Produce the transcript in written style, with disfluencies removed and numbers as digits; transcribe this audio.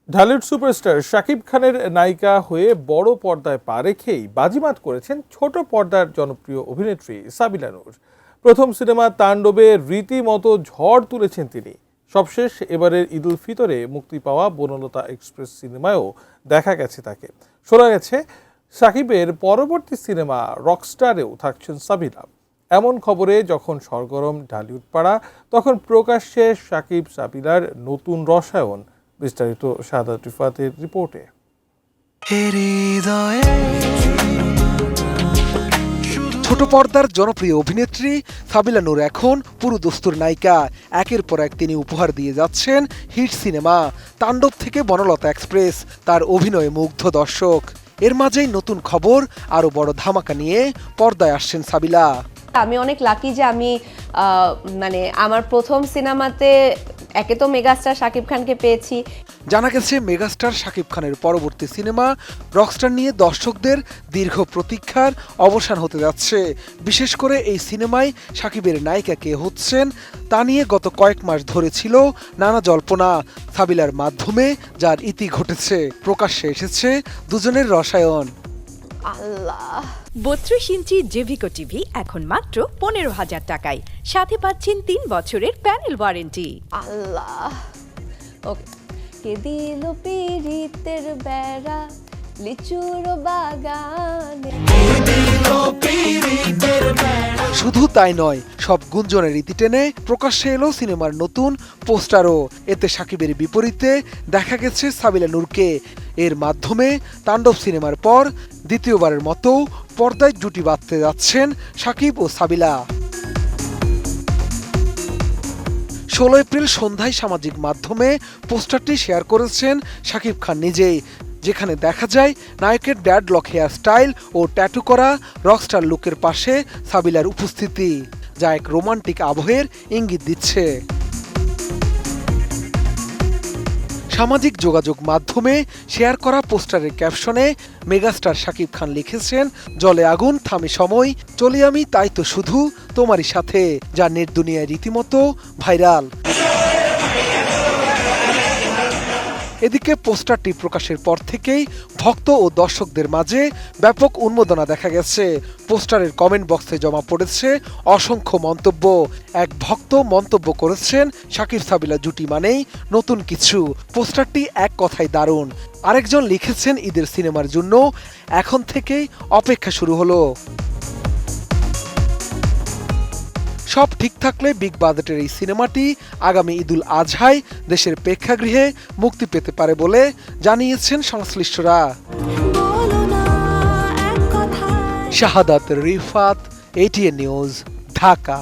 Dhallywood superstar Shakib খানের নায়িকা হয়ে বড় পর্দায় পা রেখেই বাজিমাত করেছেন ছোট পর্দার জনপ্রিয় অভিনেত্রী সাবিলা নূর। প্রথম সিনেমা তাণ্ডবে রীতিমতো ঝড় তুলেছেন তিনি। সবশেষ এবারের ঈদ উল ফিতরে মুক্তি পাওয়া বনলতা এক্সপ্রেস সিনেমায়ও দেখা গেছে তাকে। শোনা গেছে শাকিবের পরবর্তী সিনেমা রকস্টারেও থাকছেন সাবিলা। এমন খবরে যখন সরগরম ঢালিউড পাড়া, তখন প্রকাশ্যে শাকিব সাবিলার নতুন রসায়ন। বিস্তারিত শাহাদাত রিফাতের রিপোর্টে। ছোট পর্দার জনপ্রিয় অভিনেত্রী সাবিলা নূর এখন পুরো দস্তুর নায়িকা। একের পর এক তিনি উপহার দিয়ে যাচ্ছেন হিট সিনেমা। তাণ্ডব থেকে বনলতা এক্সপ্রেস, তার অভিনয়ে মুগ্ধ দর্শক। এর মাঝেই নতুন খবর, আরো বড় ধামাকা নিয়ে পর্দায় আসছেন সাবিলা। আমি অনেক লাকি যে আমি আমার প্রথম সিনেমাতে একে তো মেগাস্টার শাকিব খানকে পেয়েছি। জানা গেছে মেগাস্টার শাকিব খানের পরবর্তী সিনেমা রকস্টার নিয়ে দর্শকদের দীর্ঘ প্রতীক্ষার অবসান হতে যাচ্ছে। বিশেষ করে এই সিনেমায় শাকিবের নায়িকা কে হচ্ছেন তা নিয়ে গত কয়েক মাস ধরে ছিল নানা জল্পনা। সাবিলার মাধ্যমে যার ইতি ঘটেছে, প্রকাশ্যে এসেছে দুজনের রসায়ন। আল্লাহ, 32 ইঞ্চি জেভিকো টিভি এখন মাত্র 15,000 টাকায়, সাথে পাচ্ছেন 3 বছরের প্যানেল ওয়ারেন্টি। আল্লাহ, ওকে। কে দিল পিরিতের বেড়া লিচুর বাগানে। শুধু তাই নয়, সব গুঞ্জনের ইতি টেনে প্রকাশ্যে এলো সিনেমার নতুন পোস্টারও। এতে শাকিবের বিপরীতে দেখা গেছে সাবিলা নূরকে। এর মাধ্যমে তাণ্ডব সিনেমার পর দ্বিতীয়বারের মতো পর্দায় জুটি বাঁধতে যাচ্ছেন শাকিব ও সাবিলা। 16 এপ্রিল সন্ধ্যায় সামাজিক মাধ্যমে পোস্টারটি শেয়ার করেছেন শাকিব খান নিজেই, যেখানে দেখা যায় নায়কের ড্যাডলক হেয়ার স্টাইল ও ট্যাটু করা রকস্টার লুকের পাশে সাবিলার উপস্থিতি, যা এক রোমান্টিক আবহের ইঙ্গিত দিচ্ছে। সামাজিক যোগাযোগ মাধ্যমে শেয়ার করা পোস্টারের ক্যাপশনে মেগাস্টার শাকিব খান লিখেছেন, জলে আগুন থামে সময়, চলি আমি তাই তো শুধু তোমারই সাথে, যা নেট দুনিয়ায় রীতিমতো ভাইরাল। এদিকে পোস্টারটি প্রকাশের পর থেকেই ভক্ত ও দর্শকদের মাঝে ব্যাপক উন্মাদনা দেখা গেছে। পোস্টারের কমেন্ট বক্সে জমা পড়েছে অসংখ্য মন্তব্য। এক ভক্ত মন্তব্য করেছেন, শাকিব সাবিলা জুটি মানেই নতুন কিছু, পোস্টারটি এক কথায় দারুণ। আরেকজন লিখেছেন, ঈদের সিনেমার জন্য এখন থেকেই অপেক্ষা শুরু হলো। সব ঠিক থাকলে বিগ বাজেটের এই সিনেমাটি আগামী ঈদুল আজহায় দেশের প্রেক্ষাগৃহে মুক্তি পেতে পারে বলে জানিয়েছেন সংশ্লিষ্টরা। শাহাদাত রিফাত, ATN নিউজ, ঢাকা।